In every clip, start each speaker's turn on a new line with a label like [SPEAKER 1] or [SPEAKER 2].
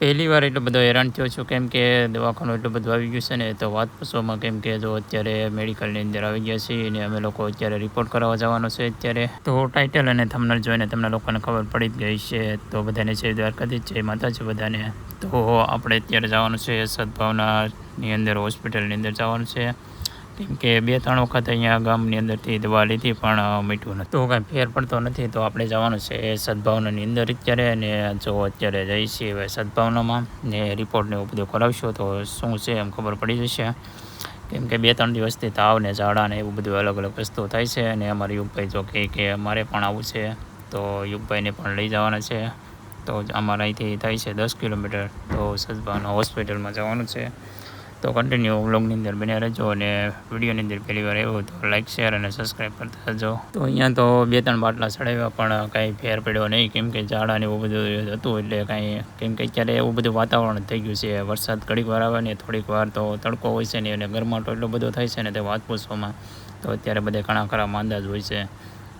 [SPEAKER 1] પહેલી વાર એટલો બધો હેરાન થયો છું, કેમ કે દવાખાનું એટલું બધું આવી ગયું છે ને તો વાત પૂછવામાં, કેમ કે જો અત્યારે મેડિકલની અંદર આવી ગયા છીએ અને અમે લોકો અત્યારે રિપોર્ટ કરાવવા જવાનો છે અત્યારે. તો ટાઇટલ અને થંબનેલ જોઈને તમને લોકોને ખબર પડી જ ગઈ છે. તો બધાને જય દ્વારકાધીશ, જય માતાજી બધાને. તો આપણે અત્યારે જવાનું છે સદભાવનાની અંદર, હોસ્પિટલની અંદર જવાનું છે, કેમ કે 2-3 વખત અહીંયા ગામની અંદરથી દવા લીધી પણ મીઠું નથી, તો કાંઈ ફેર પડતો નથી. તો આપણે જવાનું છે સદભાવનાની અંદર અત્યારે, અને જો અત્યારે જઈએ છીએ હવે સદભાવનામાં ને રિપોર્ટને એવું બધું કરાવશો તો શું છે એમ ખબર પડી જશે. કેમ કે 2-3 દિવસથી તાવ ને ઝાડા ને એવું બધું અલગ અલગ વસ્તુ થાય છે. અને અમારા યુગભાઈ જો કે અમારે પણ આવું છે, તો યુગભાઈને પણ લઈ જવાના છે. તો અમારા અહીંથી થાય છે 10 કિલોમીટર, તો સદભાવના હોસ્પિટલમાં જવાનું છે. તો કન્ટિન્યુ વ્લોગની અંદર બન્યા રહેજો, અને વિડીયોની અંદર પહેલી વાર આવ્યો તો લાઇક, શેર અને સબસ્ક્રાઈબ કરતા રહેજો. તો અહીંયા તો 2-3 બાટલા ચડાવ્યા પણ કાંઈ ફેર પડ્યો નહીં, કેમ કે ઝાડા ને એવું બધું હતું એટલે કાંઈ, કેમ કે અત્યારે એવું બધું વાતાવરણ થઈ ગયું છે. વરસાદ ઘડીક વાર આવે ને થોડીક વાર તો તડકો હોય છે ને, અને ગરમાટો એટલો બધો થાય છે ને તે વાત પૂછવામાં. તો અત્યારે બધે ઘણા ખરા માંદા જ હોય છે.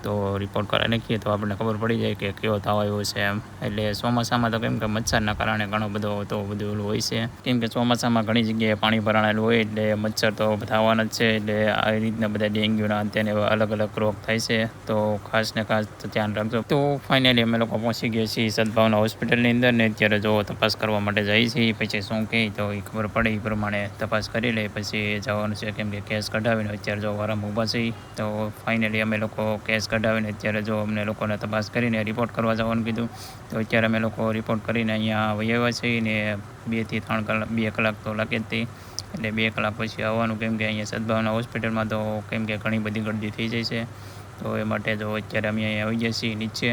[SPEAKER 1] તો રિપોર્ટ કરાવી નાખીએ તો આપણને ખબર પડી જાય કે કયો તાવ આવ્યો છે એમ. એટલે ચોમાસામાં તો કેમ કે મચ્છરના કારણે ઘણો બધો તો બધું હોય છે, કેમ કે ચોમાસામાં ઘણી જગ્યાએ પાણી ભરાયેલું હોય એટલે મચ્છર તો થવાના જ છે. એટલે આવી રીતના બધા ડેન્ગ્યુના તેને અલગ અલગ રોગ થાય છે. તો ખાસ ને ખાસ ધ્યાન રાખજો. તો ફાઇનલી અમે લોકો પહોંચી ગયા છીએ સદભાવના હોસ્પિટલની અંદર, ને અત્યારે જો તપાસ કરવા માટે જઈએ છીએ. પછી શું કહે તો એ ખબર પડે એ પ્રમાણે તપાસ કરી લે પછી જવાનું છે, કેમ કે કેસ કઢાવીને અત્યારે જો વારામાં ઊભા છીએ. તો ફાઇનલી અમે લોકો કેસ કઢાવીને અત્યારે જો અમને લોકોને તપાસ કરીને રિપોર્ટ કરવા જવાનું કીધું. તો અત્યારે અમે લોકો રિપોર્ટ કરીને અહીંયા વહી આવ્યા છીએ, ને 2 થી 3 કલાક 2 કલાક તો લાગે જ હતી. એટલે 2 કલાક પછી આવવાનું, કેમ કે અહીંયા સદભાવના હોસ્પિટલમાં તો કેમ કે ઘણી બધી ગળદી થઈ જાય છે. તો એ માટે જો અત્યારે અમે અહીંયા આવી ગયા છીએ નીચે.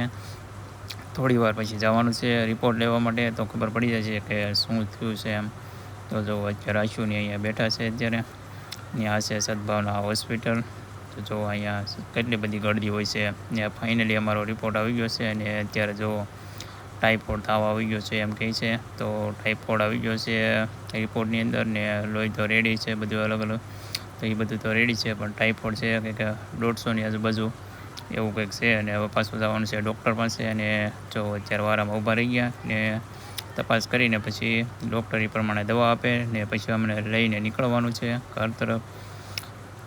[SPEAKER 1] થોડી વાર પછી જવાનું છે રિપોર્ટ લેવા માટે, તો ખબર પડી જાય છે કે શું થયું છે એમ. તો જો અત્યારે આશુની અહીંયા બેઠા છે અત્યારે, ત્યાં છે સદભાવના હોસ્પિટલ. તો જો અહીંયા કેટલી બધી ગળદી હોય છે. ત્યાં ફાઇનલી અમારો રિપોર્ટ આવી ગયો છે, અને અત્યારે જો ટાઇફોઇડ તાવ આવી ગયો છે એમ કહે છે. તો ટાઇફોઇડ આવી ગયો છે રિપોર્ટની અંદર, ને લોહી તો રેડી છે બધું અલગ અલગ, તો એ બધું તો રેડી છે. પણ ટાઇફોઇડ છે કે 150ની આજુબાજુ એવું કંઈક છે. અને હવે પાછું જવાનું છે ડૉક્ટર પાસે, અને જો અત્યારે વારામાં ઊભા રહી ગયા ને તપાસ કરીને પછી ડૉક્ટર એ પ્રમાણે દવા આપે ને પછી અમને લઈને નીકળવાનું છે ઘર તરફ.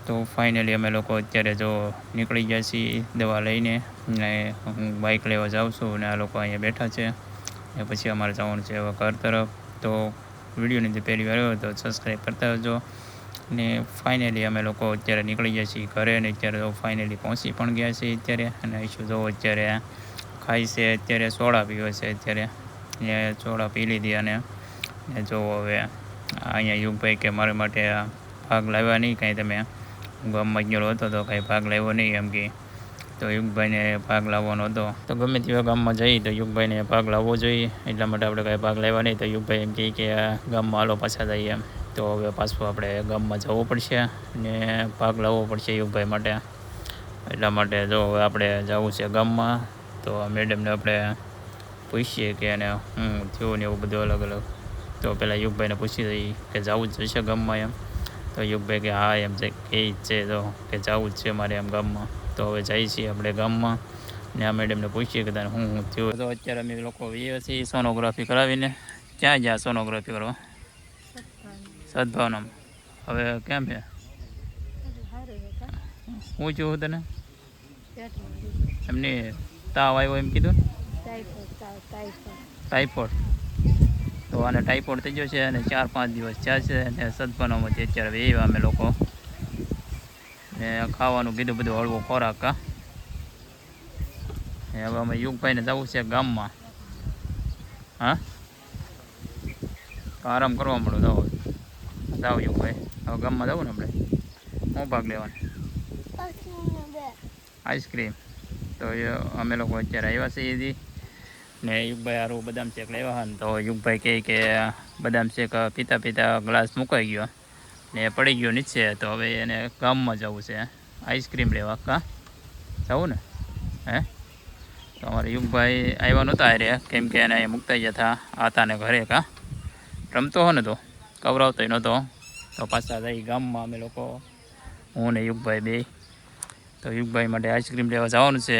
[SPEAKER 1] તો ફાઇનલી અમે લોકો અત્યારે જો નીકળી ગયા છીએ દવા લઈને, ને હું બાઇક લેવા જાઉં છું, અને આ લોકો અહીંયા બેઠા છે. ને પછી અમારે જવાનું છે હવે ઘર તરફ. તો વિડીયોની અંદર પહેલી વાર આવ્યો તો સબસ્ક્રાઈબ કરતા રહેજો. ને ફાઇનલી અમે લોકો અત્યારે નીકળી ગયા છીએ ઘરે, અને અત્યારે તો ફાઇનલી પહોંચી પણ ગયા છીએ અત્યારે. અને ઈશું જો અત્યારે ખાઈ છે, અત્યારે સોડા પીવે છે અત્યારે. એ સોડા પી લીધી, અને જો હવે અહીંયા યુગભાઈ કે મારા માટે ભાગ લાવ્યા નહીં કાંઈ તમે. હું ગામમાં ગયેલો હતો તો કાંઈ ભાગ લાવ્યો નહીં એમ કે. તો યુગભાઈને ભાગ લાવવાનો હતો. તો ગમે તેવા ગામમાં જઈએ તો યુગભાઈને ભાગ લાવવો જોઈએ, એટલા માટે આપણે કાંઈ ભાગ લાવ્યા નહીં. તો યુગભાઈ એમ કહે કે ગામમાં હાલો પાછા જઈએ એમ. તો હવે પાછું આપણે ગામમાં જવું પડશે ને ભાગ લાવવો પડશે યુગભાઈ માટે. એટલા માટે જો હવે આપણે જવું છે ગામમાં. તો મેડમને આપણે પૂછીએ કે એને હું થયું ને એવું બધું અલગ અલગ. તો પહેલાં યુગભાઈને પૂછી દઈએ કે જવું જ જશે ગામમાં એમ. તો યુગભાઈ કે હા એમ કહે જ છે તો કે જવું જ છે મારે એમ ગામમાં. તો હવે જઈએ છીએ આપણે ગામમાં, ને આ મેડમને પૂછીએ કે તને હું થયું. તો અત્યારે અમે લોકો જઈએ છીએ સોનોગ્રાફી કરાવીને. ક્યાં ગયા સોનોગ્રાફી કરવા? સદભાવનામાં. હવે કેમ છે? હું છું તને એમની તાવ આવ્યો એમ કીધું, ટાઈફોઇડ. તો આને ટાઈફોઇડ થઈ ગયો છે, અને 4-5 દિવસ થયા છે. અને સદભાવનામાંથી અત્યારે વેવા અમે લોકો, ને ખાવાનું કીધું બધું હળવો ખોરાક કા. હવે અમે યુગભાઈને જવું છે ગામમાં. હા, તો આરામ કરવા મળું જાવ યુગભાઈ. હવે ગામમાં જવું ને આપણે. હું ભાગ લેવાનો આઈસ્ક્રીમ. તો અમે લોકો અત્યારે આવ્યા છીએ ને યુગભાઈ હારું બદામ શેક લેવા. ને તો યુગભાઈ કહે કે બદામ શેક પીતા પીતા ગ્લાસ મુકાઈ ગયો ને પડી ગયો નીચે. તો હવે એને ગામમાં જવું છે આઈસ્ક્રીમ લેવા કા. જવું ને હે. તો અમારે યુગભાઈ આવ્યા નહોતા અરે, કેમ કે એને મૂકતા જતા આતા ને ઘરે કા. રમતો હો ને તો કવરાવતો નહોતો. તો પાછા જઈ ગામમાં અમે લોકો, હું ને યુગભાઈ બે. તો યુગભાઈ માટે આઈસ્ક્રીમ લેવા જવાનું છે.